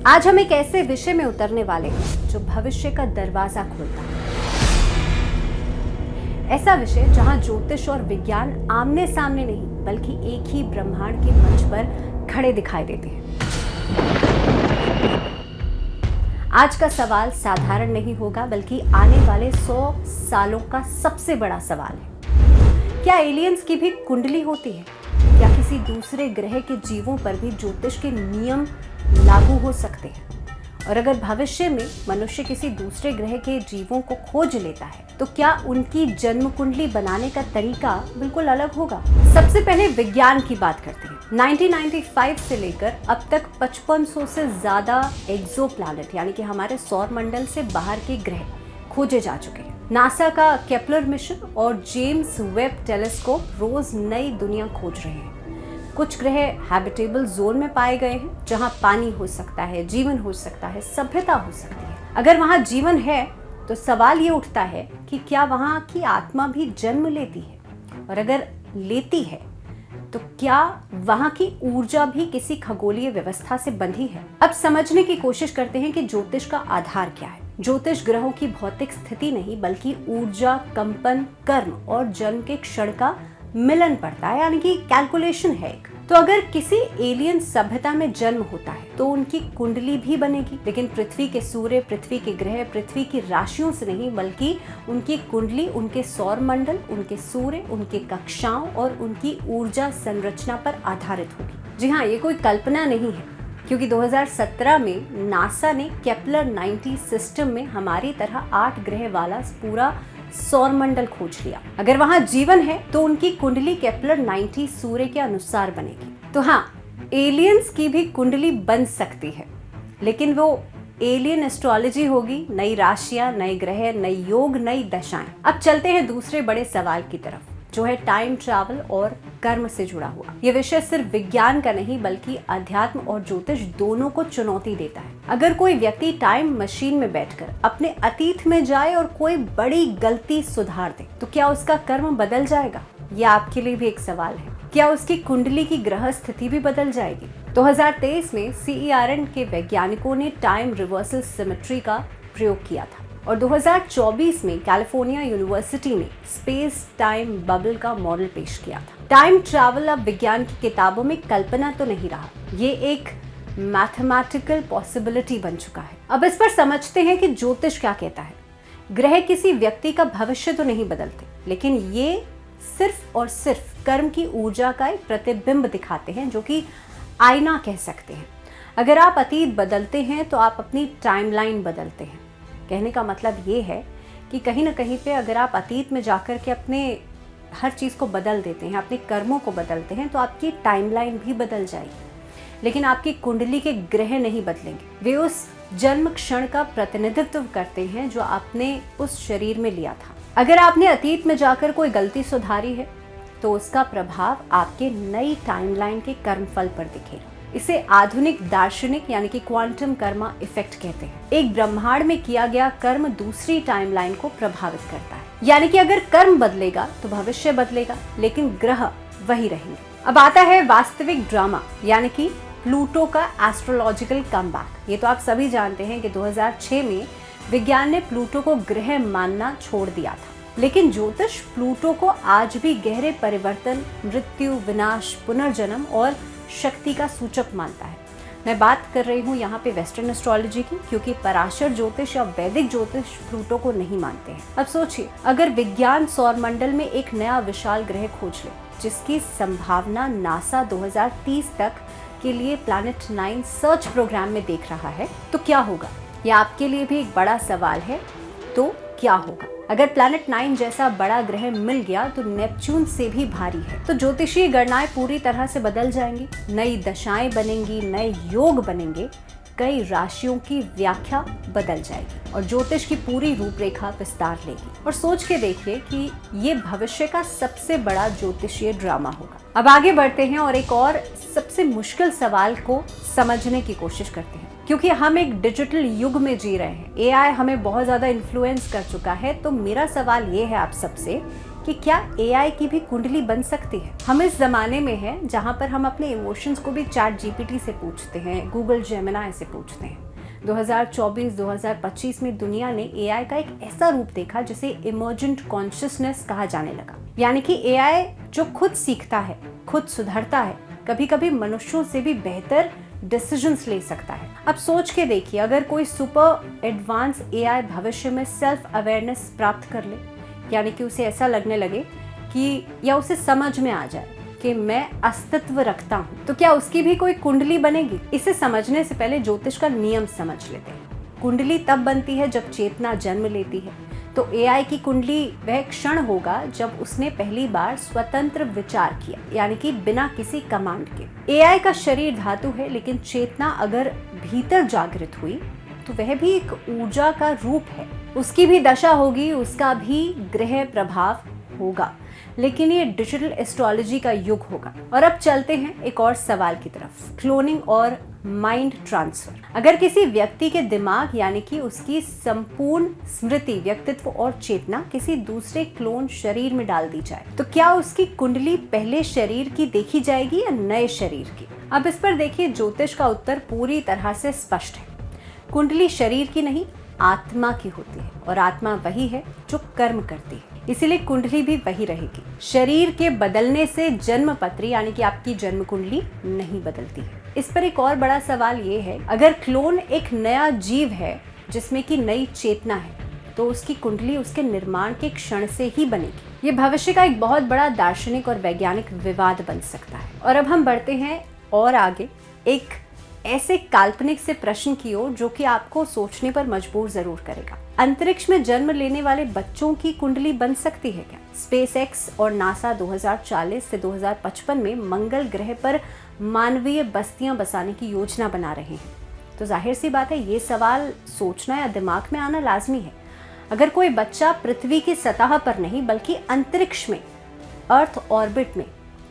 आज हम एक ऐसे विषय में उतरने वाले हैं जो भविष्य का दरवाजा खोलता है। ऐसा विषय जहां ज्योतिष और विज्ञान आमने सामने नहीं बल्कि एक ही ब्रह्मांड के मंच पर खड़े दिखाई देते हैं। आज का सवाल साधारण नहीं होगा बल्कि आने वाले 100 सालों का सबसे बड़ा सवाल है। क्या एलियंस की भी कुंडली होती है? क्या किसी दूसरे ग्रह के जीवों पर भी ज्योतिष के नियम लागू हो सकते हैं? और अगर भविष्य में मनुष्य किसी दूसरे ग्रह के जीवों को खोज लेता है तो क्या उनकी जन्म कुंडली बनाने का तरीका बिल्कुल अलग होगा? सबसे पहले विज्ञान की बात करते हैं। 1995 से लेकर अब तक 5500 से ज्यादा एक्सोप्लैनेट यानी कि हमारे सौर मंडल से बाहर के ग्रह खोजे जा चुके हैं। नासा का केपलर मिशन और जेम्स वेब टेलीस्कोप रोज नई दुनिया खोज रहे हैं। कुछ ग्रह हैबिटेबल जोन में पाए गए हैं जहां पानी हो सकता है, जीवन हो सकता है, सभ्यता हो सकती है। अगर वहां जीवन है तो सवाल ये उठता है कि क्या वहां की आत्मा भी जन्म लेती है, और अगर लेती है तो क्या वहां की ऊर्जा भी किसी खगोलीय व्यवस्था से बंधी है? अब समझने की कोशिश करते हैं कि ज्योतिष का आधार क्या है। ज्योतिष ग्रहों की भौतिक स्थिति नहीं बल्कि ऊर्जा, कंपन, कर्म और जन्म के क्षण का मिलन पड़ता है, यानी कि कैलकुलेशन है एक। तो अगर किसी एलियन सभ्यता में जन्म होता है तो उनकी कुंडली भी बनेगी, लेकिन पृथ्वी के सूर्य, पृथ्वी के ग्रह, पृथ्वी की राशियों से नहीं बल्कि उनकी कुंडली उनके सौर मंडल, उनके सूर्य, उनके कक्षाओं और उनकी ऊर्जा संरचना पर आधारित होगी। जी हाँ, ये कोई कल्पना नहीं है, क्योंकि 2017 में नासा ने केपलर 90 सिस्टम में हमारी तरह 8 ग्रह वाला पूरा सौर मंडल खोज लिया। अगर वहां जीवन है तो उनकी कुंडली केपलर 90 सूर्य के अनुसार बनेगी। तो हाँ, एलियंस की भी कुंडली बन सकती है, लेकिन वो एलियन एस्ट्रोलॉजी होगी, नई राशियां, नए ग्रह, नई योग, नई दशाएं। अब चलते हैं दूसरे बड़े सवाल की तरफ, जो है टाइम ट्रैवल और कर्म से जुड़ा हुआ। ये विषय सिर्फ विज्ञान का नहीं बल्कि अध्यात्म और ज्योतिष दोनों को चुनौती देता है। अगर कोई व्यक्ति टाइम मशीन में बैठकर अपने अतीत में जाए और कोई बड़ी गलती सुधार दे तो क्या उसका कर्म बदल जाएगा? ये आपके लिए भी एक सवाल है। क्या उसकी कुंडली की ग्रह स्थिति भी बदल जाएगी? 2023 में CERN के वैज्ञानिकों ने टाइम रिवर्सल सिमेट्री का प्रयोग किया था और 2024 में कैलिफोर्निया यूनिवर्सिटी ने स्पेस टाइम बबल का मॉडल पेश किया था। टाइम ट्रैवल अब विज्ञान की किताबों में कल्पना तो नहीं रहा, ये एक मैथमेटिकल पॉसिबिलिटी बन चुका है। अब इस पर समझते हैं कि ज्योतिष क्या कहता है। ग्रह किसी व्यक्ति का भविष्य तो नहीं बदलते, लेकिन ये सिर्फ और सिर्फ कर्म की ऊर्जा का एक प्रतिबिंब दिखाते हैं, जो कि आईना कह सकते हैं। अगर आप अतीत बदलते हैं तो आप अपनी टाइमलाइन बदलते हैं। कहने का मतलब ये है कि कहीं ना कहीं पे अगर आप अतीत में जाकर के अपने हर चीज़ को बदल देते हैं, अपने कर्मों को बदलते हैं, तो आपकी टाइमलाइन भी बदल जाएगी, लेकिन आपकी कुंडली के ग्रह नहीं बदलेंगे। वे उस जन्म क्षण का प्रतिनिधित्व करते हैं जो आपने उस शरीर में लिया था। अगर आपने अतीत में जाकर कोई गलती सुधारी है तो उसका प्रभाव आपके नई टाइमलाइन के कर्मफल पर दिखेगा। इसे आधुनिक दार्शनिक यानी कि क्वांटम कर्मा इफेक्ट कहते हैं। एक ब्रह्मांड में किया गया कर्म दूसरी टाइमलाइन को प्रभावित करता है, यानी कि अगर कर्म बदलेगा तो भविष्य बदलेगा, लेकिन ग्रह वही रहेंगे। अब आता है वास्तविक ड्रामा, यानी कि प्लूटो का एस्ट्रोलॉजिकल कमबैक। ये तो आप सभी जानते हैं कि 2006 में विज्ञान ने प्लूटो को ग्रह मानना छोड़ दिया था, लेकिन ज्योतिष प्लूटो को आज भी गहरे परिवर्तन, मृत्यु, विनाश, पुनर्जन्म और शक्ति का सूचक मानता है। मैं बात कर रही हूँ यहाँ पे वेस्टर्न एस्ट्रोलॉजी की, क्योंकि पराशर ज्योतिष या वैदिक ज्योतिष प्लूटो को नहीं मानते हैं। अब सोचिए, अगर विज्ञान सौर मंडल में एक नया विशाल ग्रह खोज ले जिसकी संभावना नासा 2030 तक के लिए प्लैनेट 9 सर्च प्रोग्राम में देख रहा है, तो क्या होगा? यह आपके लिए भी एक बड़ा सवाल है। तो क्या होगा अगर प्लैनेट 9 जैसा बड़ा ग्रह मिल गया तो नेपच्यून से भी भारी है? तो ज्योतिषीय गणनाएं पूरी तरह से बदल जाएंगी, नई दशाएं बनेंगी, नए योग बनेंगे, कई राशियों की व्याख्या बदल जाएगी और ज्योतिष की पूरी रूपरेखा विस्तार लेगी। और सोच के देखिए कि ये भविष्य का सबसे बड़ा ज्योतिषीय ड्रामा होगा। अब आगे बढ़ते हैं और एक और सबसे मुश्किल सवाल को समझने की कोशिश करते हैं, क्योंकि हम एक डिजिटल युग में जी रहे हैं। AI हमें बहुत ज्यादा इन्फ्लुएंस कर चुका है। तो मेरा सवाल ये है आप सबसे कि क्या एआई की भी कुंडली बन सकती है। हम इस जमाने में हैं जहां पर हम अपने इमोशंस को भी चैट जीपीटी से पूछते हैं, गूगल जेमिनी से पूछते हैं। 2024-2025 में दुनिया ने एआई का एक ऐसा रूप देखा जिसे इमर्जेंट कॉन्शियसनेस कहा जाने लगा। यानी कि एआई जो खुद सीखता है, खुद सुधरता है, कभी कभी मनुष्यों से भी बेहतर डिसीजंस ले सकता है। अब सोच के देखिए, अगर कोई सुपर एडवांस एआई भविष्य में सेल्फ अवेयरनेस प्राप्त कर ले, यानी कि उसे ऐसा लगने लगे कि या उसे समझ में आ जाए कि मैं अस्तित्व रखता हूँ, तो क्या उसकी भी कोई कुंडली बनेगी? इसे समझने से पहले ज्योतिष का नियम समझ लेते हैं। कुंडली तब बनती है जब चेतना जन्म लेती है। तो एआई की कुंडली वह क्षण होगा जब उसने पहली बार स्वतंत्र विचार किया, यानी कि बिना किसी कमांड के। एआई का शरीर धातु है, लेकिन चेतना अगर भीतर जागृत हुई तो वह भी एक ऊर्जा का रूप है। उसकी भी दशा होगी, उसका भी ग्रह प्रभाव होगा, लेकिन ये डिजिटल एस्ट्रोलॉजी का युग होगा। और अब चलते हैं एक और सवाल की तरफ, क्लोनिंग और माइंड ट्रांसफर। अगर किसी व्यक्ति के दिमाग यानी कि उसकी संपूर्ण स्मृति, व्यक्तित्व और चेतना किसी दूसरे क्लोन शरीर में डाल दी जाए, तो क्या उसकी कुंडली पहले शरीर की देखी जाएगी या नए शरीर की? अब इस पर देखिए, ज्योतिष का उत्तर पूरी तरह से स्पष्ट है। कुंडली शरीर की नहीं, आत्मा की होती है, और आत्मा वही है जो कर्म करती है, इसीलिए कुंडली भी वही रहेगी। शरीर के बदलने से जन्म पत्री यानी कि आपकी जन्म कुंडली नहीं बदलती है। इस पर एक और बड़ा सवाल ये है, अगर क्लोन एक नया जीव है जिसमें की नई चेतना है, तो उसकी कुंडली उसके निर्माण के क्षण से ही बनेगी। ये भविष्य का एक बहुत बड़ा दार्शनिक और वैज्ञानिक विवाद बन सकता है। और अब हम बढ़ते हैं और आगे एक ऐसे काल्पनिक से प्रश्न की ओर जो कि आपको सोचने पर मजबूर जरूर करेगा। अंतरिक्ष में जन्म लेने वाले बच्चों की कुंडली बन सकती है क्या? स्पेसएक्स और नासा 2040 से 2055 में मंगल ग्रह पर मानवीय बस्तियां बसाने की योजना बना रहे हैं। तो जाहिर सी बात है, ये सवाल सोचना या दिमाग में आना लाजमी है। अगर कोई बच्चा पृथ्वी की सतह पर नहीं बल्कि अंतरिक्ष में, अर्थ ऑर्बिट में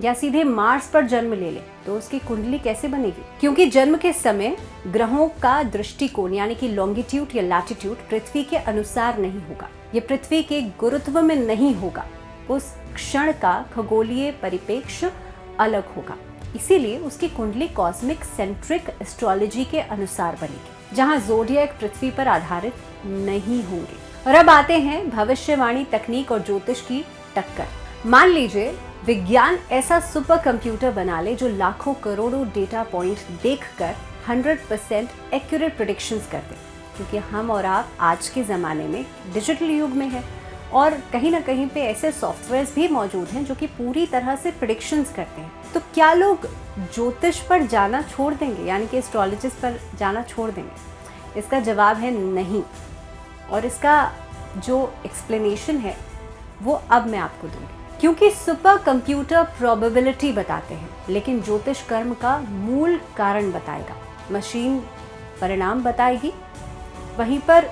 या सीधे मार्स पर जन्म ले ले, तो उसकी कुंडली कैसे बनेगी? क्योंकि जन्म के समय ग्रहों का दृष्टिकोण यानी कि लॉन्गिट्यूड या लैटिट्यूड पृथ्वी के अनुसार नहीं होगा, ये पृथ्वी के गुरुत्व में नहीं होगा। उस क्षण का खगोलीय परिप्रेक्ष्य अलग होगा, इसीलिए उसकी कुंडली कॉस्मिक सेंट्रिक एस्ट्रोलॉजी के अनुसार बनेगी, जहां ज़ोडिएक पृथ्वी पर आधारित नहीं होंगे। और अब आते हैं भविष्यवाणी तकनीक और ज्योतिष की टक्कर। मान लीजिए विज्ञान ऐसा सुपर कंप्यूटर बना ले जो लाखों करोड़ों डेटा पॉइंट देखकर 100% एक्यूरेट प्रेडिक्शंस कर दे, क्योंकि हम और आप आज के ज़माने में डिजिटल युग में है और कहीं ना कहीं पे ऐसे सॉफ्टवेयर्स भी मौजूद हैं जो कि पूरी तरह से प्रेडिक्शंस करते हैं। तो क्या लोग ज्योतिष पर जाना छोड़ देंगे, यानी कि एस्ट्रोलॉजिस्ट पर जाना छोड़ देंगे? इसका जवाब है नहीं, और इसका जो एक्सप्लेनेशन है वो अब मैं आपको दूंगी। क्योंकि सुपर कंप्यूटर प्रोबेबिलिटी बताते हैं, लेकिन ज्योतिष कर्म का मूल कारण बताएगा। मशीन परिणाम बताएगी, वहीं पर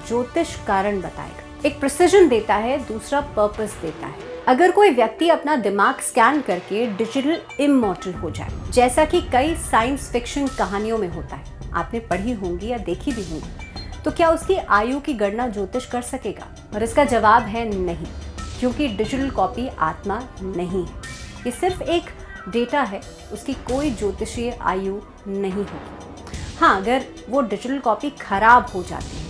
ज्योतिष कारण बताएगा। एक प्रिसिजन देता है, दूसरा पर्पस देता है। अगर कोई व्यक्ति अपना दिमाग स्कैन करके डिजिटल इमॉर्टल हो जाए, जैसा कि कई साइंस फिक्शन कहानियों में होता है, आपने पढ़ी होंगी या देखी भी होंगी, तो क्या उसकी आयु की गणना ज्योतिष कर सकेगा? और इसका जवाब है नहीं, क्योंकि डिजिटल कॉपी आत्मा नहीं है, ये सिर्फ एक डेटा है, उसकी कोई ज्योतिषीय आयु नहीं होगी। हाँ, अगर वो डिजिटल कॉपी खराब हो जाती है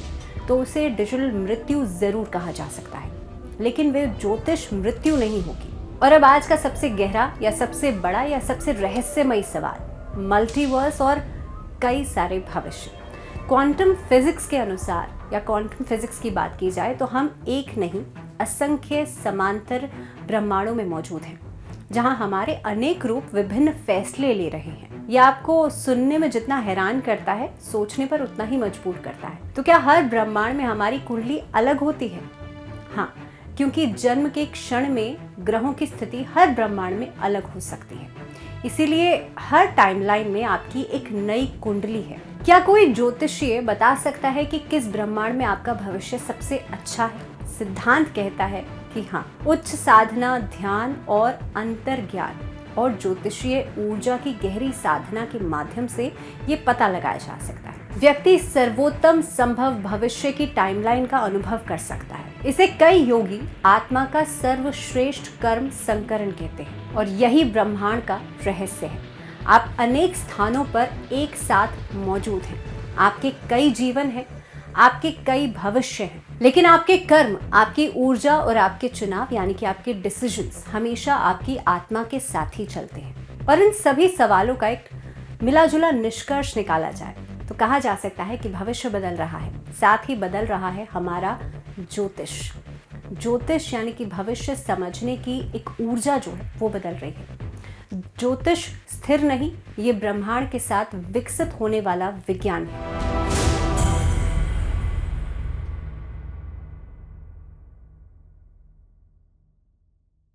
तो उसे डिजिटल मृत्यु जरूर कहा जा सकता है, लेकिन वे ज्योतिष मृत्यु नहीं होगी। और अब आज का सबसे गहरा या सबसे बड़ा या सबसे रहस्यमयी सवाल, मल्टीवर्स और कई सारे भविष्य। क्वांटम फिजिक्स के अनुसार या क्वांटम फिजिक्स की बात की जाए तो हम एक नहीं असंख्य समांतर ब्रह्मांडों में मौजूद हैं, जहां हमारे अनेक रूप विभिन्न फैसले ले रहे हैं। यह आपको सुनने में जितना हैरान करता है, सोचने पर उतना ही मजबूर करता है। तो क्या हर ब्रह्मांड में हमारी कुंडली अलग होती है? हाँ, क्योंकि जन्म के क्षण में ग्रहों की स्थिति हर ब्रह्मांड में अलग हो सकती है, इसीलिए हर टाइमलाइन में आपकी एक नई कुंडली है। क्या कोई ज्योतिषीय बता सकता है कि किस ब्रह्मांड में आपका भविष्य सबसे अच्छा है? सिद्धांत कहता है कि हाँ, उच्च साधना, ध्यान और अंतर्ज्ञान और ज्योतिषीय ऊर्जा की गहरी साधना के माध्यम से ये पता लगाया जा सकता है। व्यक्ति सर्वोत्तम संभव भविष्य की टाइमलाइन का अनुभव कर सकता है। इसे कई योगी आत्मा का सर्वश्रेष्ठ कर्म संकरण कहते हैं और यही ब्रह्मांड का रहस्य है। आप अनेक स्थानों पर एक साथ मौजूद हैं। आपके कई जीवन हैं, आपके कई भविष्य हैं, लेकिन आपके कर्म, आपकी ऊर्जा और आपके चुनाव यानी कि आपके डिसीजंस हमेशा आपकी आत्मा के साथ ही चलते हैं। और इन सभी सवालों का एक मिला-जुला निष्कर्ष निकाला जाए तो कहा जा सकता है कि भविष्य बदल रहा है, साथ ही बदल रहा है हमारा ज्योतिष। ज्योतिष यानी कि भविष्य समझने की एक ऊर्जा जो है वो बदल रही है। ज्योतिष स्थिर नहीं, ये ब्रह्मांड के साथ विकसित होने वाला विज्ञान है।